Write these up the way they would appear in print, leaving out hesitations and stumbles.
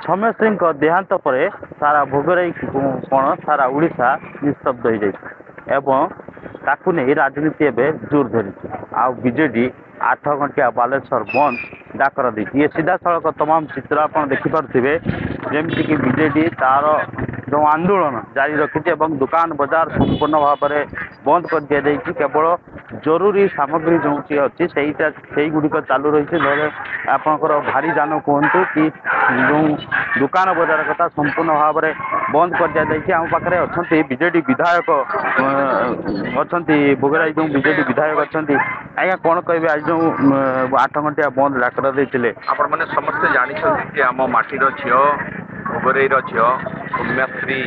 ସୌମ୍ୟଶ୍ରୀ ଦେହାନ୍ତ ପରେ ସାରା ଭୋଗରାଇ କଣ ସାରା ଓଡ଼ିଶା ନିସ୍ତବ୍ଧ ହୋଇଯାଇଛି ଏବଂ ତାକୁ ନେଇ ରାଜନୀତି ଏବେ ଜୋର ଧରିଛି। ଆଉ ବିଜେଡି 8 ଘଣ୍ଟିଆ ବାଲେଶ୍ୱର ବନ୍ଦ ଡାକରା ଦେଇଛି। ଇଏ ସିଧାସଳଖ ତମାମ ଚିତ୍ର ଆପଣ ଦେଖିପାରୁଥିବେ ଯେମିତିକି ବିଜେଡି ତାର ଯେଉଁ ଆନ୍ଦୋଳନ ଜାରି ରଖିଛି ଏବଂ ଦୋକାନ ବଜାର ସମ୍ପୂର୍ଣ୍ଣ ଭାବରେ ବନ୍ଦ କରିଦିଆଯାଇଛି। କେବଳ ଜରୁରୀ ସାମଗ୍ରୀ ଯେଉଁଠି ଅଛି ସେଇଗୁଡ଼ିକ ଚାଲୁ ରହିଛି। ନହେଲେ ଆପଣଙ୍କର ଭାରି ଯାନ କୁହନ୍ତୁ କି ଯେଉଁ ଦୋକାନ ବଜାର କଥା ସମ୍ପୂର୍ଣ୍ଣ ଭାବରେ ବନ୍ଦ କରିଦିଆଯାଇଛି। ଆମ ପାଖରେ ଅଛନ୍ତି ବିଜେଡି ବିଧାୟକ ଅଛନ୍ତି ଭୋଗରାଇ ଯେଉଁ ବିଜେଡି ବିଧାୟକ ଅଛନ୍ତି। ଆଜ୍ଞା କ'ଣ କହିବେ ଆଜି ଯେଉଁ 8 ଘଣ୍ଟିଆ ବନ୍ଦ ଡାକରା ଦେଇଥିଲେ? ଆପଣମାନେ ସମସ୍ତେ ଜାଣିଛନ୍ତି ଯେ ଆମ ମାଟିର ଝିଅ ଭୋଗରାଇର ଝିଅ ସୌମ୍ୟାଶ୍ରୀ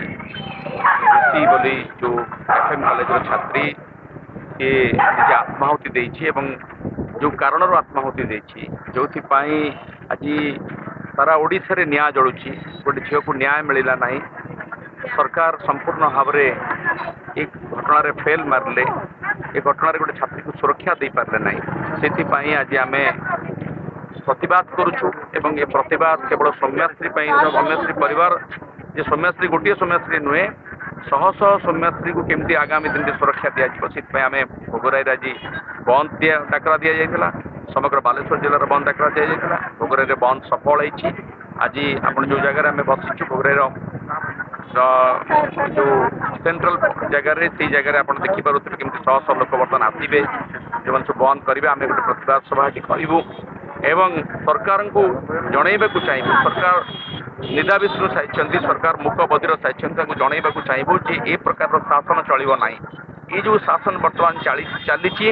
ଋଷି ବୋଲି ଯେଉଁ FM କଲେଜର ଛାତ୍ରୀ ସିଏ ନିଜେ ଆତ୍ମାହୁତି ଦେଇଛି ଏବଂ ଯେଉଁ କାରଣରୁ ଆତ୍ମାହୁତି ଦେଇଛି ଯେଉଁଥିପାଇଁ ଆଜି ସାରା ଓଡ଼ିଶାରେ ନିଆଁ ଜଳୁଛି। ଗୋଟେ ଝିଅକୁ ନ୍ୟାୟ ମିଳିଲା ନାହିଁ। ସରକାର ସମ୍ପୂର୍ଣ୍ଣ ଭାବରେ ଏ ଘଟଣାରେ ଫେଲ୍ ମାରିଲେ। ଏ ଘଟଣାରେ ଗୋଟେ ଛାତ୍ରୀକୁ ସୁରକ୍ଷା ଦେଇପାରିଲେ ନାହିଁ। ସେଥିପାଇଁ ଆଜି ଆମେ ପ୍ରତିବାଦ କରୁଛୁ ଏବଂ ଏ ପ୍ରତିବାଦ କେବଳ ସୌମ୍ୟାଶ୍ରୀ ପାଇଁ ସୌମ୍ୟାଶ୍ରୀ ପରିବାର ଯେ ସୌମ୍ୟାଶ୍ରୀ ଗୋଟିଏ ସୌମ୍ୟାଶ୍ରୀ ନୁହେଁ ଶହ ଶହ ସୌମ୍ୟାଶ୍ରୀକୁ କେମିତି ଆଗାମୀ ଦିନରେ ସୁରକ୍ଷା ଦିଆଯିବ ସେଥିପାଇଁ ଆମେ ଭୋଗରାଇରେ ଆଜି ବନ୍ଦ ଡାକରା ଦିଆଯାଇଥିଲା। ସମଗ୍ର ବାଲେଶ୍ୱର ଜିଲ୍ଲାର ବନ୍ଦ ଡାକରା ଦିଆଯାଇଥିଲା। ଭୋଗରାଇରେ ବନ୍ଦ ସଫଳ ହେଇଛି। ଆଜି ଆପଣ ଯେଉଁ ଜାଗାରେ ଆମେ ବସିଛୁ ଭୋଗରାଇର ଯେଉଁ ସେଣ୍ଟ୍ରାଲ ଜାଗାରେ ସେଇ ଜାଗାରେ ଆପଣ ଦେଖିପାରୁଥିବେ କେମିତି ଶହ ଶହ ଲୋକ ବର୍ତ୍ତମାନ ଆସିବେ ଯେଉଁମାନେ ସବୁ ବନ୍ଦ କରିବେ। ଆମେ ଗୋଟେ ପ୍ରତିବାଦ ସଭା ଏଠି କରିବୁ ଏବଂ ସରକାରଙ୍କୁ ଜଣାଇବାକୁ ଚାହିଁବୁ ସରକାର ନିଦାବିଷ୍ଣୁ ସାଇଛନ୍ତି ସରକାର ମୁକ ବଧିର ସାଇଛନ୍ତି ତାଙ୍କୁ ଜଣାଇବାକୁ ଚାହିଁବୁ ଯେ ଏ ପ୍ରକାରର ଶାସନ ଚଳିବ ନାହିଁ। ଏ ଯେଉଁ ଶାସନ ବର୍ତ୍ତମାନ ଚାଲିଛି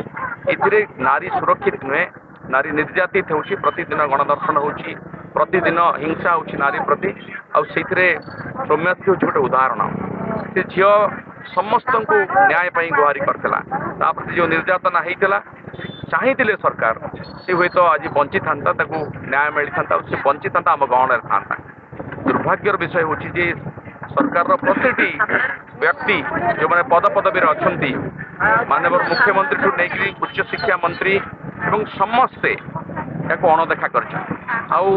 ଏଥିରେ ନାରୀ ସୁରକ୍ଷିତ ନୁହେଁ। ନାରୀ ନିର୍ଯାତିତ ହେଉଛି। ପ୍ରତିଦିନ ଗଣଦର୍ଶନ ହେଉଛି। ପ୍ରତିଦିନ ହିଂସା ହେଉଛି ନାରୀ ପ୍ରତି। ଆଉ ସେଇଥିରେ ସୌମ୍ୟାଶ୍ରୀ ହେଉଛି ଗୋଟେ ଉଦାହରଣ। ସେ ଝିଅ ସମସ୍ତଙ୍କୁ ନ୍ୟାୟ ପାଇଁ ଗୁହାରି କରିଥିଲା। ତା ପ୍ରତି ଯେଉଁ ନିର୍ଯାତନା ହେଇଥିଲା ଚାହିଁଥିଲେ ସରକାର ସେ ହୁଏତ ଆଜି ବଞ୍ଚିଥାନ୍ତା ତାକୁ ନ୍ୟାୟ ମିଳିଥାନ୍ତା ଆଉ ସେ ବଞ୍ଚିଥାନ୍ତା ଆମ ଗହଣରେ ଥାନ୍ତା। ଦୁର୍ଭାଗ୍ୟର ବିଷୟ ହେଉଛି ଯେ ସରକାରର ପ୍ରତିଟି ବ୍ୟକ୍ତି ଯେଉଁମାନେ ପଦପଦବୀରେ ଅଛନ୍ତି ମାନ୍ୟବର ମୁଖ୍ୟମନ୍ତ୍ରୀଠୁ ନେଇକରି ଉଚ୍ଚଶିକ୍ଷା ମନ୍ତ୍ରୀ ଏବଂ ସମସ୍ତେ ଏହାକୁ ଅଣଦେଖା କରିଛନ୍ତି। ଆଉ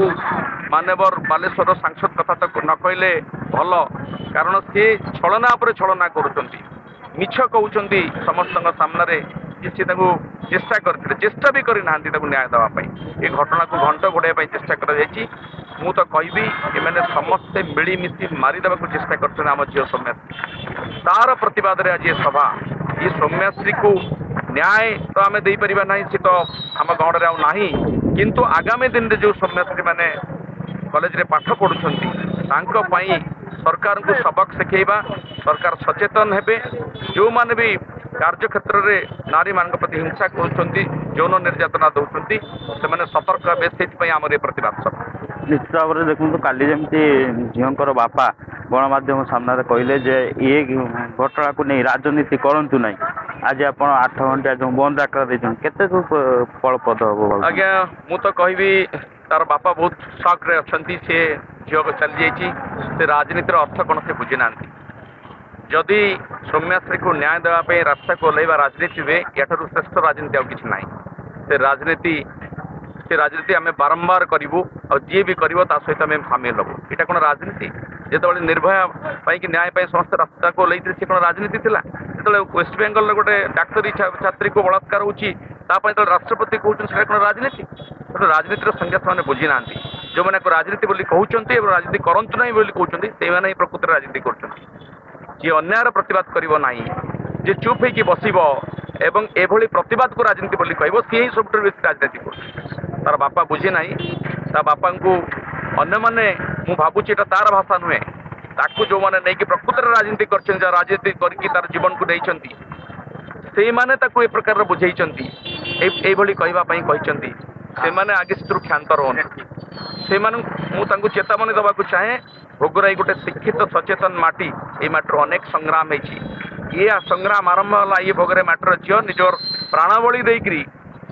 ମାନ୍ୟବର ବାଲେଶ୍ୱରର ସାଂସଦ କଥା ତ ନ କହିଲେ ଭଲ କାରଣ ସେ ଛଳନା ଉପରେ ଛଳନା କରୁଛନ୍ତି। ମିଛ କହୁଛନ୍ତି ସମସ୍ତଙ୍କ ସାମ୍ନାରେ ଯେ ସେ ତାଙ୍କୁ ଚେଷ୍ଟା କରିଥିଲେ ଚେଷ୍ଟା ବି କରିନାହାନ୍ତି ତାକୁ ନ୍ୟାୟ ଦେବା ପାଇଁ। ଏ ଘଟଣାକୁ ଘଣ୍ଟ ଘୋଡ଼ାଇବା ପାଇଁ ଚେଷ୍ଟା କରାଯାଇଛି। ମୁଁ ତ କହିବି ଏମାନେ ସମସ୍ତେ ମିଳିମିଶି ମାରିଦେବାକୁ ଚେଷ୍ଟା କରୁଛନ୍ତି ଆମ ଝିଅ ସୌମ୍ୟାଶ୍ରୀ। ତାର ପ୍ରତିବାଦରେ ଆଜି ଏ ସଭା ଏ ସୌମ୍ୟାଶ୍ରୀକୁ ନ୍ୟାୟ ତ ଆମେ ଦେଇପାରିବା ନାହିଁ। ସେ ତ ଆମ ଗହଣରେ ଆଉ ନାହିଁ। କିନ୍ତୁ ଆଗାମୀ ଦିନରେ ଯେଉଁ ସୌମ୍ୟାଶ୍ରୀ ମାନେ କଲେଜରେ ପାଠ ପଢ଼ୁଛନ୍ତି ତାଙ୍କ ପାଇଁ ସରକାରଙ୍କୁ ସବକ ଶିଖେଇବା। ସରକାର ସଚେତନ ହେବେ। ଯେଉଁମାନେ ବି କାର୍ଯ୍ୟକ୍ଷେତ୍ରରେ ନାରୀମାନଙ୍କ ପ୍ରତି ହିଂସା କରୁଛନ୍ତି ଯୌନ ନିର୍ଯାତନା ଦେଉଛନ୍ତି ସେମାନେ ସତର୍କ ହେବେ। ସେଥିପାଇଁ ଆମର ଏ ପ୍ରତିବାଦ ସଭା। ନିଶ୍ଚିତ ଭାବରେ ଦେଖନ୍ତୁ କାଲି ଯେମିତି ଝିଅଙ୍କର ବାପା ଗଣମାଧ୍ୟମ ସାମ୍ନାରେ କହିଲେ ଯେ ଇଏ ଘଟଣାକୁ ନେଇ ରାଜନୀତି କରନ୍ତୁ ନାହିଁ। ଆଜି ଆପଣ 8 ଘଣ୍ଟିଆ ଯେଉଁ ବନ୍ଦ ଡାକରା ଦେଇଛନ୍ତି କେତେ ଫଳପ୍ରଦ ହବ? ଆଜ୍ଞା ମୁଁ ତ କହିବି ତାର ବାପା ବହୁତ ସକରେ ଅଛନ୍ତି। ସେ ଝିଅକୁ ଚାଲିଯାଇଛି। ସେ ରାଜନୀତିର ଅର୍ଥ କ'ଣ ସେ ବୁଝିନାହାନ୍ତି। ଯଦି ସୌମ୍ୟାଶ୍ରୀକୁ ନ୍ୟାୟ ଦେବା ପାଇଁ ରାସ୍ତାକୁ ଓହ୍ଲାଇବା ରାଜନୀତିରେ ଏଠାରୁ ଶ୍ରେଷ୍ଠ ରାଜନୀତି ଆଉ କିଛି ନାହିଁ। ସେ ରାଜନୀତି ଆମେ ବାରମ୍ବାର କରିବୁ ଆଉ ଯିଏ ବି କରିବ ତା ସହିତ ଆମେ ସାମିଲ ହେବୁ। ଏଇଟା କ'ଣ ରାଜନୀତି? ଯେତେବେଳେ ନିର୍ଭୟା ପାଇଁକି ନ୍ୟାୟ ପାଇଁ ସମସ୍ତେ ରାସ୍ତାକୁ ଓହ୍ଲାଇଥିଲେ ସେ କ'ଣ ରାଜନୀତି ଥିଲା? ଯେତେବେଳେ ୱେଷ୍ଟବେଙ୍ଗଲରେ ଗୋଟେ ଡାକ୍ତରୀ ଛାତ୍ରୀକୁ ବଳାତ୍କାର ହେଉଛି ତା ପାଇଁ ଯେତେବେଳେ ରାଷ୍ଟ୍ରପତି କହୁଛନ୍ତି ସେଇଟା କ'ଣ ରାଜନୀତି? ତେଣୁ ରାଜନୀତିର ସଂଜ୍ଞା ସେମାନେ ବୁଝିନାହାନ୍ତି। ଯେଉଁମାନେ ରାଜନୀତି ବୋଲି କହୁଛନ୍ତି ଏବଂ ରାଜନୀତି କରନ୍ତୁ ନାହିଁ ବୋଲି କହୁଛନ୍ତି ସେଇମାନେ ହିଁ ପ୍ରକୃତରେ ରାଜନୀତି କରୁଛନ୍ତି। ଯିଏ ଅନ୍ୟାୟର ପ୍ରତିବାଦ କରିବ ନାହିଁ ଯିଏ ଚୁପ୍ ହେଇକି ବସିବ ଏବଂ ଏଭଳି ପ୍ରତିବାଦକୁ ରାଜନୀତି ବୋଲି କହିବ ସିଏ ହିଁ ସବୁଠାରୁ ବେଶୀ ରାଜନୀତି କରୁଛି। ତାର ବାପା ବୁଝି ନାହିଁ। ତା ବାପାଙ୍କୁ ଅନ୍ୟମାନେ ମୁଁ ଭାବୁଛି ଏଇଟା ତାର ଭାଷା ନୁହେଁ। ତାକୁ ଯେଉଁମାନେ ନେଇକି ପ୍ରକୃତରେ ରାଜନୀତି କରିଛନ୍ତି ଯାହା ରାଜନୀତି କରିକି ତାର ଜୀବନକୁ ଦେଇଛନ୍ତି ସେଇମାନେ ତାକୁ ଏ ପ୍ରକାରର ବୁଝେଇଛନ୍ତି ଏଇଭଳି କହିବା ପାଇଁ କହିଛନ୍ତି। ସେମାନେ ଆଗେ ସେଥିରୁ କ୍ଷାନ୍ତ ରୁହନ୍ତୁ। ସେମାନଙ୍କୁ ମୁଁ ତାଙ୍କୁ ଚେତାବନୀ ଦେବାକୁ ଚାହେଁ ଭୋଗରାଇ ଗୋଟେ ଶିକ୍ଷିତ ସଚେତନ ମାଟି। ଏଇ ମାଟିର ଅନେକ ସଂଗ୍ରାମ ହେଇଛି। ଇଏ ସଂଗ୍ରାମ ଆରମ୍ଭ ହେଲା ଇଏ ଭୋଗରାଇ ମାଟିର ଝିଅ ନିଜର ପ୍ରାଣବଳୀ ଦେଇକରି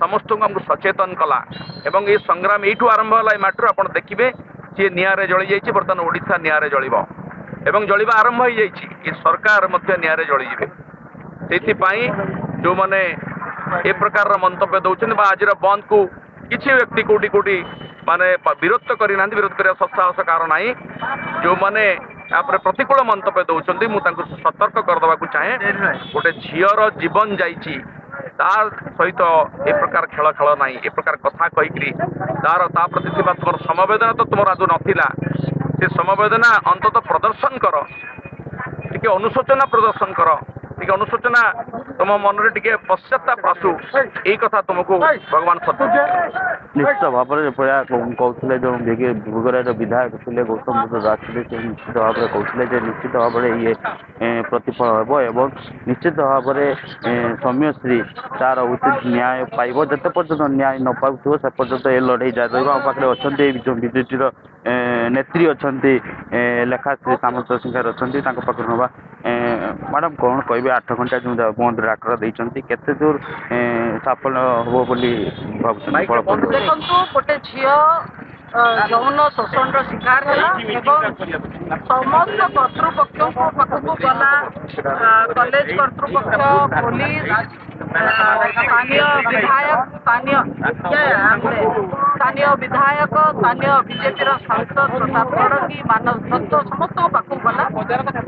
ସମସ୍ତଙ୍କୁ ଆମକୁ ସଚେତନ କଲା ଏବଂ ଏ ସଂଗ୍ରାମ ଏଇଠୁ ଆରମ୍ଭ ହେଲା। ଏ ମାଟିରୁ ଆପଣ ଦେଖିବେ ସିଏ ନିଆଁରେ ଜଳି ଯାଇଛି। ବର୍ତ୍ତମାନ ଓଡ଼ିଶା ନିଆଁରେ ଜଳିବ ଏବଂ ଜଳିବା ଆରମ୍ଭ ହେଇଯାଇଛି। ଏ ସରକାର ମଧ୍ୟ ନିଆଁରେ ଜଳିଯିବେ। ସେଥିପାଇଁ ଯେଉଁମାନେ ଏ ପ୍ରକାରର ମନ୍ତବ୍ୟ ଦେଉଛନ୍ତି ବା ଆଜିର ବନ୍ଦକୁ କିଛି ବ୍ୟକ୍ତି କୋଉଠି ମାନେ ବିରୋଧ କରିନାହାନ୍ତି, ବିରୋଧ କରିବା ସତ୍ସାହସ କାହାର ନାହିଁ। ଯୋଉମାନେ ତାପରେ ପ୍ରତିକୂଳ ମନ୍ତବ୍ୟ ଦଉଛନ୍ତି ମୁଁ ତାଙ୍କୁ ସତର୍କ କରିଦେବାକୁ ଚାହେଁ, ଗୋଟେ ଝିଅର ଜୀବନ ଯାଇଛି ତା ସହିତ ଏ ପ୍ରକାର ଖେଳ ଖେଳ ନାହିଁ, ଏ ପ୍ରକାର କଥା କହିକିରି ତା ପ୍ରତି ଥିବା ତୁମର ସମବେଦନା ତ ତୁମର ଆଦୌ ନଥିଲା, ସେ ସମବେଦନା ଅନ୍ତତଃ ପ୍ରଦର୍ଶନ କର, ଟିକେ ଅନୁଶୋଚନା ପ୍ରଦର୍ଶନ କର, ଟିକେ ଅନୁଶୋଚନା ତୁମ ମନରେ ଟିକେ ପଶ୍ଚାତାପ ଆସୁ, ଏଇ କଥା ତୁମକୁ ଭଗବାନ ସତ୍ୟ ନିଶ୍ଚିତ ଭାବରେ ଯେଭଳିଆ କହୁଥିଲେ ଯେଉଁ ଭୋଗରାଇର ବିଧାୟକ ଥିଲେ ଗୌତମ ବୁଦ୍ଧ ଦାସ ଥିଲେ, ସେ ନିଶ୍ଚିତ ଭାବରେ କହୁଥିଲେ ଯେ ନିଶ୍ଚିତ ଭାବରେ ଇଏ ପ୍ରତିଫଳ ହେବ ଏବଂ ନିଶ୍ଚିତ ଭାବରେ ସୌମ୍ୟଶ୍ରୀ ତାର ଉଚିତ ନ୍ୟାୟ ପାଇବ। ଯେତେ ପର୍ଯ୍ୟନ୍ତ ନ୍ୟାୟ ନ ପାଉଥିବ ସେ ପର୍ଯ୍ୟନ୍ତ ଏ ଲଢ଼େଇ ଜାରି ରହିବ। ଆମ ପାଖରେ ଅଛନ୍ତି ଯେଉଁ ବିଜେପିର ନେତ୍ରୀ ଅଛନ୍ତି ଲେଖାଶ୍ରୀ ସାମନ୍ତସିଂହାର ଅଛନ୍ତି, ତାଙ୍କ ପାଖରୁ ନେବା। ମ୍ୟାଡ଼ାମ କ'ଣ କହିବେ, 8 ଘଣ୍ଟା ଯେଉଁ ବନ୍ଦ ଡାକରା ଦେଇଛନ୍ତି କେତେ ଦୂର ସଫଳ ହେବ ବୋଲି ଭାବୁଛନ୍ତି? ଦେଖନ୍ତୁ, ଗୋଟେ ଝିଅ ଯୌନ ଶୋଷଣର ଶିକାର ହେଲା ଏବଂ ସମସ୍ତ କର୍ତ୍ତୃପକ୍ଷଙ୍କ ପାଖକୁ ଗଲା, କଲେଜ କର୍ତ୍ତୃପକ୍ଷ, ପୋଲିସ, ସ୍ଥାନୀୟ ବିଧାୟକ, ସ୍ଥାନୀୟ ବିଧାୟକ, ସ୍ଥାନୀୟ ବିଜେପିର ସାଂସଦ ପ୍ରତାପ ଷଡ଼ଙ୍ଗୀ, ମାନସ ଦତ୍ତ ସମସ୍ତଙ୍କ ପାଖକୁ ଗଲା।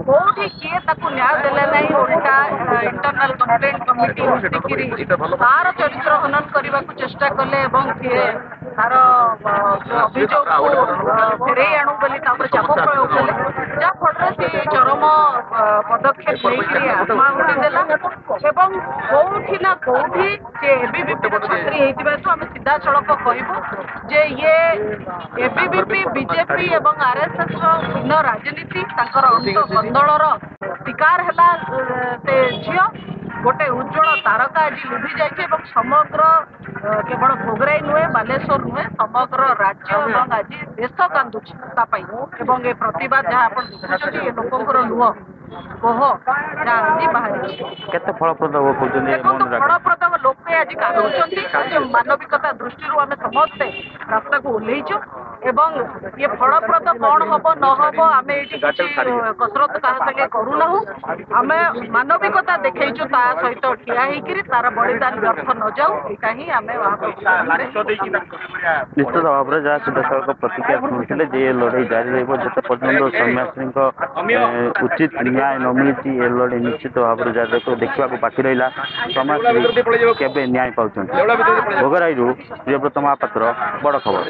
କୋଉଠି କିଏ ତାକୁ ନ୍ୟାୟ ଦେଲେ ନାହିଁ, ଓଲଟା ଇଣ୍ଟରନାଲ କମ୍ପ୍ଲେଣ୍ଟ କମିଟି ବସିକିରି ତାର ଚରିତ୍ର ହନନ କରିବାକୁ ଚେଷ୍ଟା କଲେ ଏବଂ ସିଏ ତାର ଅଭିଯୋଗକୁ ଫେରେଇ ଆଣୁ ବୋଲି ତାପରେ ଚାପ ପ୍ରୟୋଗ କଲେ, ଯାହାଫଳରେ ସେ ଚରମ ପଦକ୍ଷେପ ନେଇକରି ଆତ୍ମାହୁତି ଦେଲା ଏବଂ କୋଉଠି ନା କୋଉଠି ସେ ଏବିଭିପିର ଛାତ୍ରୀ ହେଇଥିବା ହେତୁ ଆମେ ସିଧାସଳଖ କହିବୁ ଯେ ଇଏ ଏବିଭିପି, ବିଜେପି ଏବଂ RSSର ଭିନ୍ନ ରାଜନୀତି, ତାଙ୍କର ଅନ୍ତ କନ୍ଦଳର ଶିକାର ହେଲା ସେ ଝିଅ। ଗୋଟେ ଉଜ୍ଜଳ ତାରକା ଆଜି ଲିଭି ଯାଇଛି ଏବଂ ସମଗ୍ର କେବଳ ଭୋଗରାଇ ନୁହେଁ, ବାଲେଶ୍ୱର ନୁହେଁ, ସମଗ୍ର ରାଜ୍ୟ ଏବଂ ଆଜି ଦେଶ କାନ୍ଦୁଛି ତା ପାଇଁ। ଏବଂ ଏ ପ୍ରତିବାଦ ଯାହା ଆପଣ ଦେଖୁଛନ୍ତି, ଏ ଲୋକଙ୍କର ଲୁହ କୋହ ଯାହା ଆଜି ବାହାରିଛି। କେତେ ଫଳପ୍ରଦ ହେବ କହୁଛନ୍ତି? ଦେଖନ୍ତୁ, ଫଳପ୍ରଦ ଲୋକେ ଆଜି କାନ୍ଦୁଛନ୍ତି। ମାନବିକତା ଦୃଷ୍ଟିରୁ ଆମେ ସମସ୍ତେ ରାସ୍ତାକୁ ଓହ୍ଲେଇଛୁ ଏବଂ ଇଏ ଫଳପ୍ରଦ କ'ଣ ହବ ନ ହବ ଆମେ ଏଇଠି କିଛି କସରତ କାହା ସାଙ୍ଗେ କରୁନାହୁଁ। ଆମେ ମାନବିକତା ଦେଖେଇଛୁ, ତା ସହିତ ଠିଆ ହେଇକିରି ତାର ବଳିଦାନ ବ୍ୟର୍ଥ ନ ଯାଉ, ଏଇଟା ହିଁ ଆମେ ନିଶ୍ଚିତ ଭାବରେ ଯାହା ସିଧାସଳଖ ପ୍ରତିକ୍ରିୟା ଶୁଣିଥିଲେ ଯେ ଏ ଲଢ଼େଇ ଜାରି ରହିବ ଯେତେ ପର୍ଯ୍ୟନ୍ତ ସୌମ୍ୟାଶ୍ରୀଙ୍କ ଉଚିତ ନ୍ୟାୟ ନ ମିଳିଛି, ଏ ଲଢ଼େଇ ନିଶ୍ଚିତ ଭାବରେ ଜାରି ରହିବ। ଦେଖିବାକୁ ବାକି ରହିଲା ସୌମ୍ୟାଶ୍ରୀ କେବେ ନ୍ୟାୟ ପାଉଛନ୍ତି। ଭୋଗରାଇରୁ ପ୍ରିୟବ୍ରତ ମହାପାତ୍ର, ବଡ଼ ଖବର।